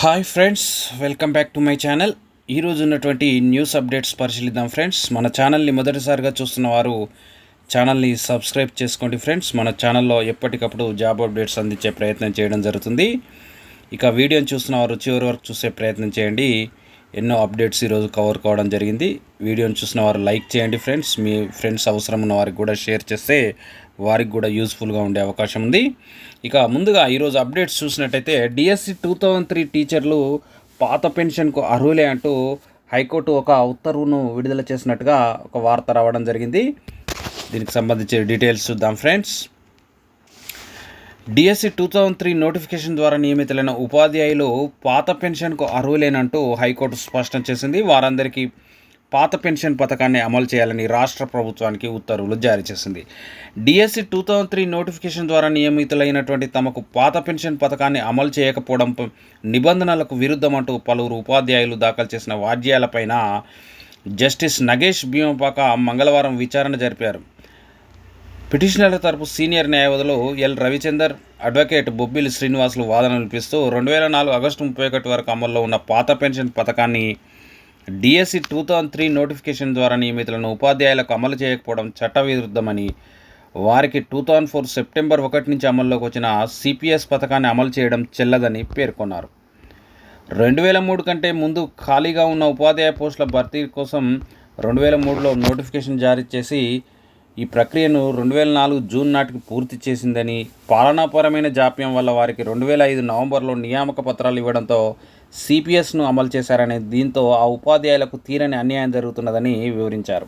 Hi friends, welcome back to my channel. ఈరోజు ఉన్నటువంటి news updates పరిశీలిద్దాం ఫ్రెండ్స్. మన ఛానల్ని మొదటిసారిగా చూస్తున్న వారు ఛానల్ని సబ్స్క్రైబ్ చేసుకోండి ఫ్రెండ్స్. మన ఛానల్లో ఎప్పటికప్పుడు జాబ్ అప్డేట్స్ అందించే ప్రయత్నం చేయడం జరుగుతుంది. ఇక వీడియోని చూస్తున్న వారు చివరి వరకు చూసే ప్రయత్నం చేయండి. ఎన్నో అప్డేట్స్ ఈరోజు కవర్ కావడం జరిగింది. వీడియోని చూసిన వారు లైక్ చేయండి ఫ్రెండ్స్. మీ ఫ్రెండ్స్ అవసరం ఉన్న వారికి కూడా షేర్ చేస్తే వారికి కూడా యూస్ఫుల్గా ఉండే అవకాశం ఉంది. ఇక ముందుగా ఈరోజు అప్డేట్స్ చూసినట్టయితే డిఎస్సి 2003 టీచర్లు పాత పెన్షన్కు అర్హులే అంటూ హైకోర్టు ఒక ఉత్తర్వును విడుదల చేసినట్టుగా ఒక వార్త రావడం జరిగింది. దీనికి సంబంధించి డీటెయిల్స్ చూద్దాం ఫ్రెండ్స్. డిఎస్సి 2003 నోటిఫికేషన్ ద్వారా నియమితులైన ఉపాధ్యాయులు పాత పెన్షన్కు అర్హులేనంటూ హైకోర్టు స్పష్టం చేసింది. వారందరికీ పాత పెన్షన్ పథకాన్ని అమలు చేయాలని రాష్ట్ర ప్రభుత్వానికి ఉత్తర్వులు జారీ చేసింది. డిఎస్సి 2003 నోటిఫికేషన్ ద్వారా నియమితులైనటువంటి తమకు పాత పెన్షన్ పథకాన్ని అమలు చేయకపోవడం నిబంధనలకు విరుద్ధమంటూ పలువురు ఉపాధ్యాయులు దాఖలు చేసిన వాద్యాలపైన జస్టిస్ నగేష్ భీమపాక మంగళవారం విచారణ జరిపారు. పిటిషనర్ల తరపు సీనియర్ న్యాయవాదులు ఎల్ రవిచందర్, అడ్వకేట్ బొబ్బిలి శ్రీనివాసులు వాదన వినిపిస్తూ 2004 ఆగస్టు 31 వరకు అమల్లో ఉన్న పాత పెన్షన్ పథకాన్ని డిఎస్సి 2003 నోటిఫికేషన్ ద్వారా నియమితులను ఉపాధ్యాయులకు అమలు చేయకపోవడం చట్టవిరుద్ధమని, వారికి 2004 సెప్టెంబర్ 1 నుంచి అమల్లోకి వచ్చిన సిపిఎస్ పథకాన్ని అమలు చేయడం చెల్లదని పేర్కొన్నారు. 2003 కంటే ముందు ఖాళీగా ఉన్న ఉపాధ్యాయ పోస్టుల భర్తీ కోసం 2003లో నోటిఫికేషన్ జారీ చేసి ఈ ప్రక్రియను 2004 జూన్ నాటికి పూర్తి చేసిందని, పాలనాపరమైన జాప్యం వల్ల వారికి 2005 నవంబర్లో నియామక పత్రాలు ఇవ్వడంతో సిపిఎస్ను అమలు చేశారని, దీంతో ఆ ఉపాధ్యాయులకు తీరని అన్యాయం జరుగుతున్నదని వివరించారు.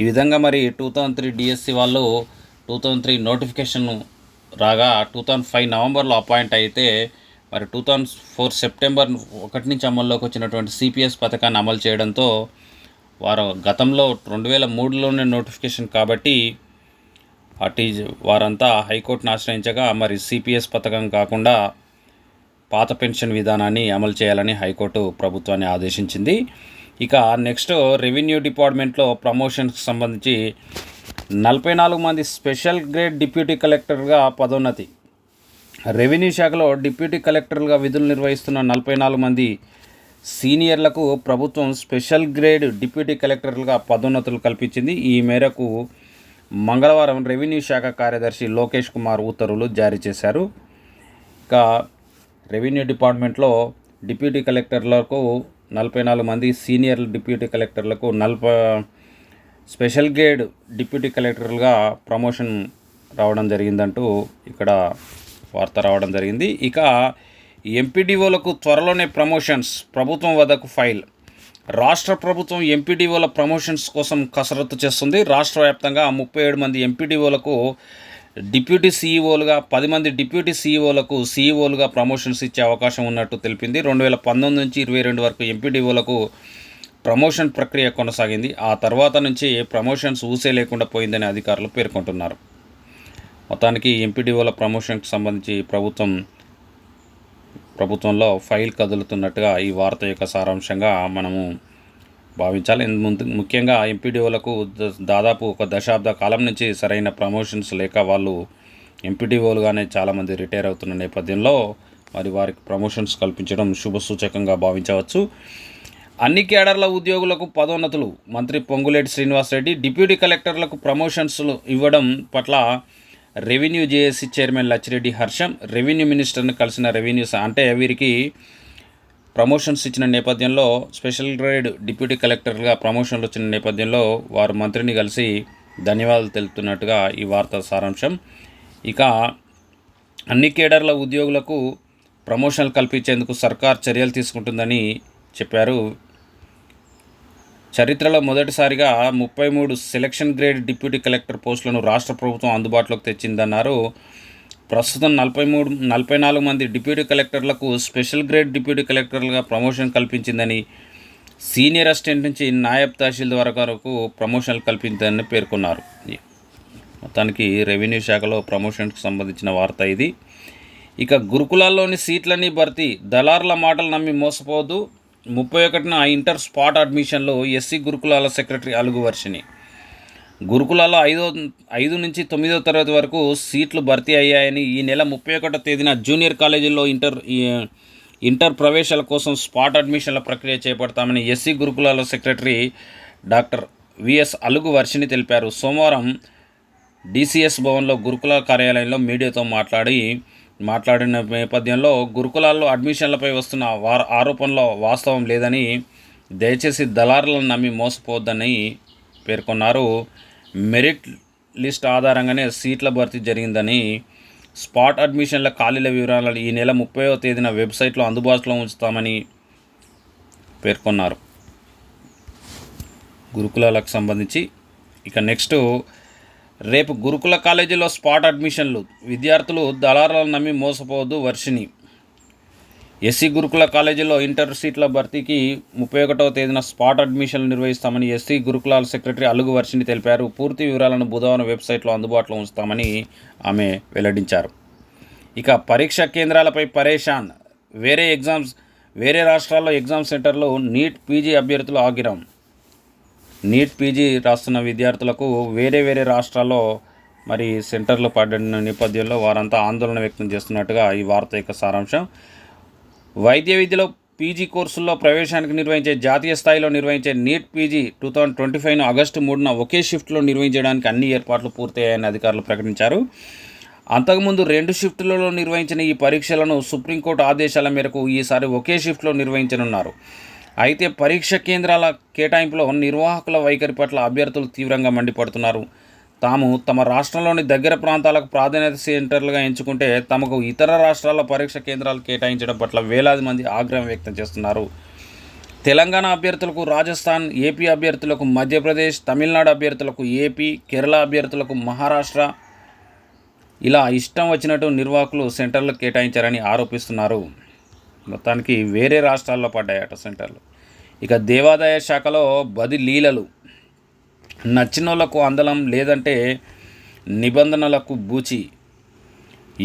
ఈ విధంగా మరి 2003 డిఎస్సి వాళ్ళు 2003 నోటిఫికేషన్ రాగా 2005 నవంబర్లో అపాయింట్ అయితే మరి 2004 సెప్టెంబర్ 1 నుంచి అమల్లోకి వచ్చినటువంటి సిపిఎస్ పథకాన్ని అమలు చేయడంతో వారు గతంలో 2003లోనే నోటిఫికేషన్ కాబట్టి వారంతా హైకోర్టును ఆశ్రయించగా మరి సిపిఎస్ పథకం కాకుండా పాత పెన్షన్ విధానాన్ని అమలు చేయాలని హైకోర్టు ప్రభుత్వాన్ని ఆదేశించింది. ఇక నెక్స్ట్ రెవెన్యూ డిపార్ట్మెంట్లో ప్రమోషన్స్కి సంబంధించి 44 మంది స్పెషల్ గ్రేడ్ డిప్యూటీ కలెక్టర్గా పదోన్నతి. రెవెన్యూ శాఖలో డిప్యూటీ కలెక్టర్గా విధులు నిర్వహిస్తున్న 44 మంది సీనియర్లకు ప్రభుత్వం స్పెషల్ గ్రేడ్ డిప్యూటీ కలెక్టర్లుగా పదోన్నతులు కల్పించింది. ఈ మేరకు మంగళవారం రెవెన్యూ శాఖ కార్యదర్శి లోకేష్ కుమార్ ఉత్తర్వులు జారీ చేశారు. ఇక రెవెన్యూ డిపార్ట్మెంట్లో డిప్యూటీ కలెక్టర్లకు 44 మంది, సీనియర్ డిప్యూటీ కలెక్టర్లకు స్పెషల్ గ్రేడ్ డిప్యూటీ కలెక్టర్లుగా ప్రమోషన్ రావడం జరిగిందంటూ ఇక్కడ వార్త రావడం జరిగింది. ఇక ఎంపీడీఓలకు త్వరలోనే ప్రమోషన్స్, ప్రభుత్వం వద్దకు ఫైల్. రాష్ట్ర ప్రభుత్వం ఎంపీడీఓల ప్రమోషన్స్ కోసం కసరత్తు చేస్తుంది. రాష్ట్ర వ్యాప్తంగా 37 మంది ఎంపీడీఓలకు డిప్యూటీ సీఈఓలుగా, 10 మంది డిప్యూటీ సీఈఓలకు సీఈఓలుగా ప్రమోషన్స్ ఇచ్చే అవకాశం ఉన్నట్టు తెలిపింది. 2019 నుంచి 22 వరకు ఎంపీడీఓలకు ప్రమోషన్ ప్రక్రియ కొనసాగింది. ఆ తర్వాత నుంచి ప్రమోషన్స్ ఊసే లేకుండా పోయిందని అధికారులు పేర్కొంటున్నారు. మొత్తానికి ఎంపీడీఓల ప్రమోషన్కి సంబంధించి ప్రభుత్వంలో ఫైల్ కదులుతున్నట్టుగా ఈ వార్త యొక్క సారాంశంగా మనము భావించాలి. ముఖ్యంగా ఎంపీడీఓలకు దాదాపు ఒక దశాబ్ద కాలం నుంచి సరైన ప్రమోషన్స్ లేక వాళ్ళు ఎంపీడీఓలుగానే చాలామంది రిటైర్ అవుతున్న నేపథ్యంలో మరి వారికి ప్రమోషన్స్ కల్పించడం శుభసూచకంగా భావించవచ్చు. అన్ని కేడర్ల ఉద్యోగులకు పదోన్నతులు. మంత్రి పొంగులేటి శ్రీనివాసరెడ్డి డిప్యూటీ కలెక్టర్లకు ప్రమోషన్స్ ఇవ్వడం పట్ల రెవెన్యూ జేఏసీ చైర్మన్ లచ్చిరెడ్డి హర్షం. రెవెన్యూ మినిస్టర్ని కలిసిన రెవెన్యూ అంటే వీరికి ప్రమోషన్స్ ఇచ్చిన నేపథ్యంలో, స్పెషల్ గ్రేడ్ డిప్యూటీ కలెక్టర్గా ప్రమోషన్లు వచ్చిన నేపథ్యంలో వారు మంత్రిని కలిసి ధన్యవాదాలు తెలుపుతున్నట్టుగా ఈ వార్త సారాంశం. ఇక అన్ని కేడర్ల ఉద్యోగులకు ప్రమోషన్లు కల్పించేందుకు సర్కార్ చర్యలు తీసుకుంటుందని చెప్పారు. చరిత్రలో మొదటిసారిగా 33 సెలక్షన్ గ్రేడ్ డిప్యూటీ కలెక్టర్ పోస్టులను రాష్ట్ర ప్రభుత్వం అందుబాటులోకి తెచ్చిందన్నారు. ప్రస్తుతం 44 మంది డిప్యూటీ కలెక్టర్లకు స్పెషల్ గ్రేడ్ డిప్యూటీ కలెక్టర్లుగా ప్రమోషన్ కల్పించిందని, సీనియర్ అసిస్టెంట్ నుంచి నాయబ్ తహసీల్దార్ వరకు ప్రమోషన్లు కల్పించిందని పేర్కొన్నారు. మొత్తానికి రెవెన్యూ శాఖలో ప్రమోషన్కి సంబంధించిన వార్త ఇది. ఇక గురుకులాల్లోని సీట్లన్నీ భర్తీ, దళారుల మాటలు నమ్మి మోసపోవద్దు. 31న ఇంటర్ స్పాట్ అడ్మిషన్లో ఎస్సీ గురుకులాల సెక్రటరీ అలుగు వర్షిని. గురుకులాల్లో 5 నుంచి 9వ తరగతి వరకు సీట్లు భర్తీ అయ్యాయని, ఈ నెల 31వ తేదీన జూనియర్ కాలేజీల్లో ఇంటర్ ప్రవేశాల కోసం స్పాట్ అడ్మిషన్ల ప్రక్రియ చేపడతామని ఎస్సీ గురుకులాల secretary doctor VS Alugu Varshini తెలిపారు. సోమవారం డిసిఎస్ భవన్లో గురుకుల కార్యాలయంలో మీడియాతో మాట్లాడిన నేపథ్యంలో గురుకులాల్లో అడ్మిషన్లపై వస్తున్న ఆరోపణలో వాస్తవం లేదని, దయచేసి దళారులను నమ్మి మోసపోవద్దని పేర్కొన్నారు. మెరిట్ లిస్ట్ ఆధారంగానే సీట్ల భర్తీ జరిగిందని, స్పాట్ అడ్మిషన్ల ఖాళీల వివరాలను ఈ నెల 30వ తేదీన వెబ్సైట్లో అందుబాటులో ఉంచుతామని పేర్కొన్నారు. గురుకులాలకు సంబంధించి ఇక నెక్స్ట్, రేపు గురుకుల కాలేజీలో స్పాట్ అడ్మిషన్లు, విద్యార్థులు దళారులను నమ్మి మోసపోవద్దు వర్షిని. ఎస్సీ గురుకుల కాలేజీలో ఇంటర్ సీట్ల భర్తీకి 31వ తేదీన స్పాట్ అడ్మిషన్లు నిర్వహిస్తామని ఎస్సీ గురుకులాల సెక్రటరీ అలుగు వర్షిని తెలిపారు. పూర్తి వివరాలను బుధవారం వెబ్సైట్లో అందుబాటులో ఉంచుతామని ఆమె వెల్లడించారు. ఇక పరీక్షా కేంద్రాలపై పరేషాన్, వేరే రాష్ట్రాల్లో ఎగ్జామ్ సెంటర్లో నీట్ పీజీ అభ్యర్థులు ఆగిరం. నీట్ పీజీ రాస్తున్న విద్యార్థులకు వేరే రాష్ట్రాల్లో మరి సెంటర్లు పడిన నేపథ్యంలో వారంతా ఆందోళన వ్యక్తం చేస్తున్నట్టుగా ఈ వార్త యొక్క సారాంశం. వైద్య విద్యలో పీజీ కోర్సుల్లో ప్రవేశానికి జాతీయ స్థాయిలో నిర్వహించే నీట్ పీజీ 2025ను ఆగస్టు 3న ఒకే షిఫ్ట్లో నిర్వహించడానికి అన్ని ఏర్పాట్లు పూర్తయ్యాయని అధికారులు ప్రకటించారు. అంతకుముందు 2 షిఫ్టులలో నిర్వహించిన ఈ పరీక్షలను సుప్రీంకోర్టు ఆదేశాల మేరకు ఈసారి ఒకే షిఫ్ట్లో నిర్వహించనున్నారు. అయితే పరీక్ష కేంద్రాల కేటాయింపులో నిర్వాహకుల వైఖరి పట్ల అభ్యర్థులు తీవ్రంగా మండిపడుతున్నారు. తమ రాష్ట్రంలోని దగ్గర ప్రాంతాలకు ప్రాధాన్యత సెంటర్లుగా ఎంచుకుంటే తమకు ఇతర రాష్ట్రాల్లో పరీక్ష కేంద్రాలు కేటాయించడం పట్ల వేలాది మంది ఆగ్రహం వ్యక్తం చేస్తున్నారు. తెలంగాణ అభ్యర్థులకు రాజస్థాన్, ఏపీ అభ్యర్థులకు మధ్యప్రదేశ్, తమిళనాడు అభ్యర్థులకు ఏపీ, కేరళ అభ్యర్థులకు మహారాష్ట్ర, ఇలా ఇష్టం వచ్చినట్టు నిర్వాహకులు సెంటర్లు కేటాయించారని ఆరోపిస్తున్నారు. మొత్తానికి వేరే రాష్ట్రాల్లో పడ్డాయట సెంటర్లు. ఇక దేవాదాయ శాఖలో బది లీలలు, నచ్చినోళ్లకు అందలం లేదంటే నిబంధనలకు బూచి.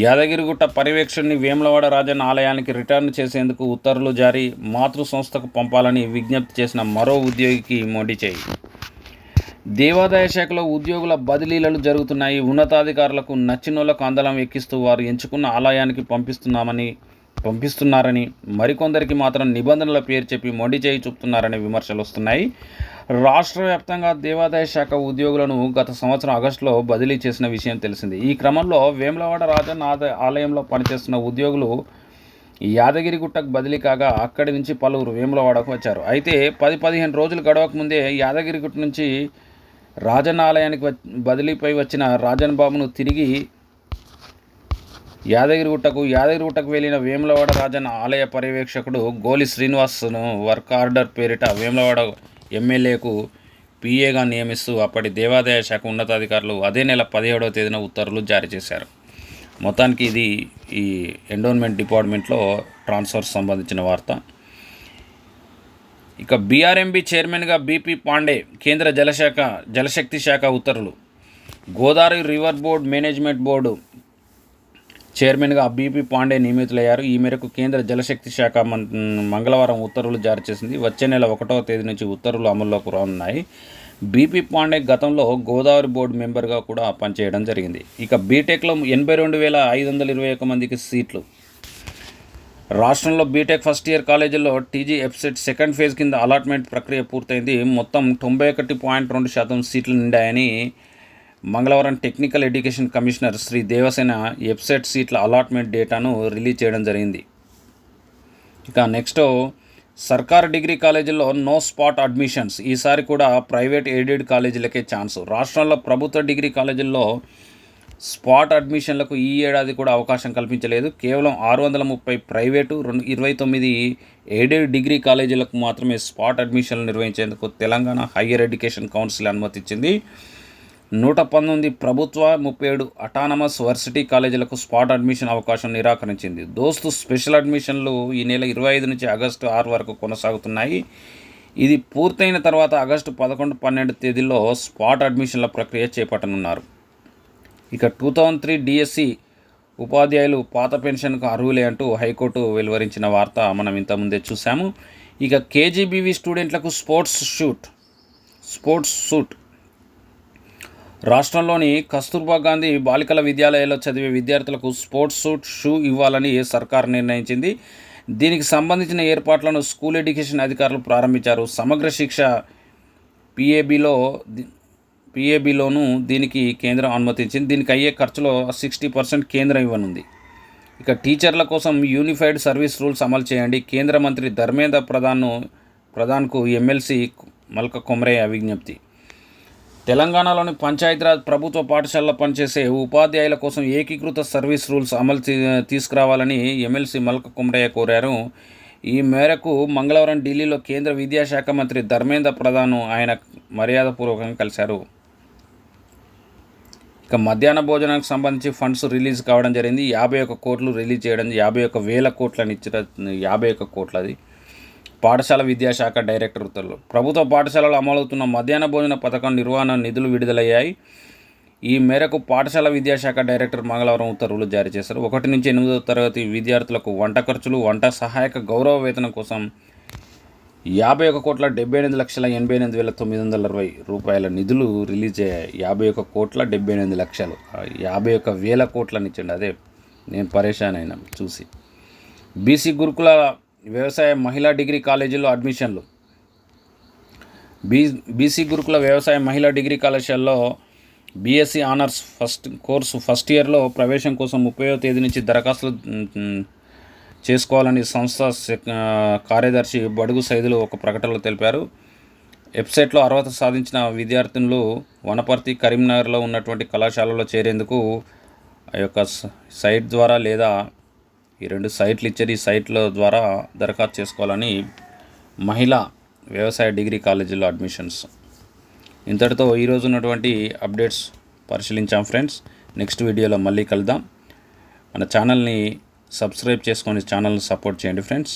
యాదగిరిగుట్ట పర్యవేక్షణని వేములవాడ రాజన్న ఆలయానికి రిటర్న్ చేసేందుకు ఉత్తర్వులు జారీ, మాతృ సంస్థకు పంపాలని విజ్ఞప్తి చేసిన మరో ఉద్యోగికి మొండి చేయి. దేవాదాయ శాఖలో ఉద్యోగుల బదిలీలు జరుగుతున్నాయి. ఉన్నతాధికారులకు నచ్చినోళ్లకు అందలం ఎక్కిస్తూ వారు ఎంచుకున్న ఆలయానికి పంపిస్తున్నారని, మరికొందరికి మాత్రం నిబంధనల పేరు చెప్పి మొండి చేయి చూపుతున్నారనే విమర్శలు వస్తున్నాయి. రాష్ట్ర వ్యాప్తంగా దేవాదాయ శాఖ ఉద్యోగులను గత సంవత్సరం ఆగస్టులో బదిలీ చేసిన విషయం తెలిసింది. ఈ క్రమంలో వేములవాడ రాజన్న ఆలయంలో పనిచేస్తున్న ఉద్యోగులు యాదగిరిగుట్టకు బదిలీ కాగా అక్కడి నుంచి పలువురు వేములవాడకు వచ్చారు. అయితే 10-15 రోజులు గడవక ముందే యాదగిరిగుట్ట నుంచి రాజన్న ఆలయానికి బదిలీపై వచ్చిన రాజన్ బాబును తిరిగి యాదగిరిగుట్టకు వెళ్లిన వేములవాడ రాజన్న ఆలయ పర్యవేక్షకుడు గోలి శ్రీనివాస్ను వర్క్ ఆర్డర్ పేరిట వేములవాడ ఎమ్మెల్యేకు పీఏగా నియమిస్తూ అప్పటి దేవాదాయ శాఖ ఉన్నతాధికారులు అదే నెల 17వ తేదీన ఉత్తర్వులు జారీ చేశారు. మొత్తానికి ఇది ఈ ఎండోన్మెంట్ డిపార్ట్మెంట్లో ట్రాన్స్ఫర్ సంబంధించిన వార్త. ఇక బీఆర్ఎంబీ చైర్మన్గా బీపీ పాండే, కేంద్ర జలశక్తి శాఖ ఉత్తర్వులు. Godavari river board management board చైర్మన్గా బీపీ పాండే నియమితులయ్యారు. ఈ మేరకు కేంద్ర జలశక్తి శాఖ మంగళవారం ఉత్తర్వులు జారీ చేసింది. వచ్చే నెల 1వ తేదీ నుంచి ఉత్తర్వులు అమల్లోకి రానున్నాయి. బీపీ పాండే గతంలో గోదావరి బోర్డు మెంబర్గా కూడా పనిచేయడం జరిగింది. ఇక బీటెక్లో 82,521 మందికి సీట్లు. రాష్ట్రంలో బీటెక్ ఫస్ట్ ఇయర్ కాలేజీల్లో టీజీ ఎఫ్సెట్ సెకండ్ ఫేజ్ కింద అలాట్మెంట్ ప్రక్రియ పూర్తయింది. మొత్తం 91.2% సీట్లు నిండాయని మంగళవారం technical education commissioner Shri Devasena EAPCET సీట్ల అలాట్మెంట్ డేటాను రిలీజ్ చేయడం జరిగింది. ఇక నెక్స్ట్, సర్కారు డిగ్రీ కాలేజీల్లో నో స్పాట్ అడ్మిషన్స్. ఈసారి కూడా ప్రైవేట్ ఎయిడెడ్ కాలేజీలకే ఛాన్సు. రాష్ట్రంలో ప్రభుత్వ డిగ్రీ కాలేజీల్లో స్పాట్ అడ్మిషన్లకు ఈ ఏడాది కూడా అవకాశం కల్పించలేదు. కేవలం 630 ప్రైవేటు, 29 ఎయిడెడ్ డిగ్రీ కాలేజీలకు మాత్రమే స్పాట్ అడ్మిషన్లు నిర్వహించేందుకు తెలంగాణ హయ్యర్ ఎడ్యుకేషన్ కౌన్సిల్ అనుమతిచ్చింది. 119 ప్రభుత్వ, 37 అటానమస్ వర్సిటీ కాలేజీలకు స్పాట్ అడ్మిషన్ అవకాశం నిరాకరించింది. దోస్తు స్పెషల్ అడ్మిషన్లు ఈ నెల 25 నుంచి ఆగస్టు 6 వరకు కొనసాగుతున్నాయి. ఇది పూర్తయిన తర్వాత ఆగస్టు 11, 12 తేదీల్లో స్పాట్ అడ్మిషన్ల ప్రక్రియ చేపట్టనున్నారు. ఇక 2003 డిఎస్సి ఉపాధ్యాయులు పాత పెన్షన్కు అర్హులే అంటూ హైకోర్టు వెలువరించిన వార్త మనం ఇంతకుముందే చూసాము. ఇక కేజీబీవీ స్టూడెంట్లకు స్పోర్ట్స్ సూట్. రాష్ట్రంలోని కస్తూర్బా గాంధీ బాలికల విద్యాలయాల్లో చదివే విద్యార్థులకు స్పోర్ట్స్ సూట్ షూ ఇవ్వాలని సర్కార్ నిర్ణయించింది. దీనికి సంబంధించిన ఏర్పాట్లను స్కూల్ ఎడ్యుకేషన్ అధికారులు ప్రారంభించారు. సమగ్ర శిక్ష పిఏబిలోను దీనికి కేంద్రం అనుమతించింది. దీనికి అయ్యే ఖర్చులో 60% కేంద్రం ఇవ్వనుంది. ఇక టీచర్ల కోసం యూనిఫైడ్ సర్వీస్ రూల్స్ అమలు చేయండి. కేంద్ర మంత్రి ధర్మేంద్ర ప్రధాన్కు ఎమ్మెల్సీ మల్క కొమరయ్య విజ్ఞప్తి. తెలంగాణలోని పంచాయతీరాజ్ ప్రభుత్వ పాఠశాలలో పనిచేసే ఉపాధ్యాయుల కోసం ఏకీకృత సర్వీస్ రూల్స్ అమలు తీసుకురావాలని ఎమ్మెల్సీ మల్క కొమరయ్య కోరారు. ఈ మేరకు మంగళవారం ఢిల్లీలో కేంద్ర విద్యాశాఖ మంత్రి ధర్మేంద్ర ప్రధాన్ ఆయన మర్యాదపూర్వకంగా కలిశారు. ఇక మధ్యాహ్న భోజనానికి సంబంధించి ఫండ్స్ రిలీజ్ కావడం జరిగింది. 51 కోట్లు రిలీజ్ చేయడం, 51,000 కోట్లని ఇచ్చిన 51 కోట్లది పాఠశాల విద్యాశాఖ డైరెక్టర్ ఉత్తర్వులు. ప్రభుత్వ పాఠశాలలో అమలవుతున్న మధ్యాహ్న భోజన పథకం నిర్వహణ నిధులు విడుదలయ్యాయి. ఈ మేరకు పాఠశాల విద్యాశాఖ డైరెక్టర్ మంగళవారం ఉత్తర్వులు జారీ చేశారు. 1 నుంచి 8వ తరగతి విద్యార్థులకు వంట ఖర్చులు, వంట సహాయక గౌరవ వేతనం కోసం 51,78,88,960 రూపాయల నిధులు రిలీజ్ అయ్యాయి. 51,78,00,000 51,000 కోట్లని ఇచ్చిండు. అదే నేను పరేషాన్ అయినా చూసి. బీసీ గురుకుల వ్యవసాయ మహిళా డిగ్రీ కాలేజీల్లో అడ్మిషన్లు. బీసీ గురుకుల వ్యవసాయ మహిళా డిగ్రీ కళాశాలలో బీఎస్సీ ఆనర్స్ ఫస్ట్ ఇయర్లో ప్రవేశం కోసం 30వ తేదీ నుంచి దరఖాస్తులు చేసుకోవాలని సంస్థ కార్యదర్శి బడుగు సైదులు ఒక ప్రకటనలో తెలిపారు. వెబ్సైట్లో అర్హత సాధించిన విద్యార్థులు వనపర్తి, కరీంనగర్లో ఉన్నటువంటి కళాశాలలో చేరేందుకు ఆ యొక్క సైట్ ద్వారా లేదా ఈ 2 సైట్లు ఇచ్చారు. ఈ సైట్ల ద్వారా దరఖాస్తు చేసుకోవాలని మహిళా వ్యవసాయ డిగ్రీ కాలేజీలో అడ్మిషన్స్. ఇంతటితో ఈరోజు ఉన్నటువంటి అప్డేట్స్ పరిశీలించాం ఫ్రెండ్స్. నెక్స్ట్ వీడియోలో మళ్ళీ కలుద్దాం. మన ఛానల్ని సబ్స్క్రైబ్ చేసుకొని ఛానల్ని సపోర్ట్ చేయండి ఫ్రెండ్స్.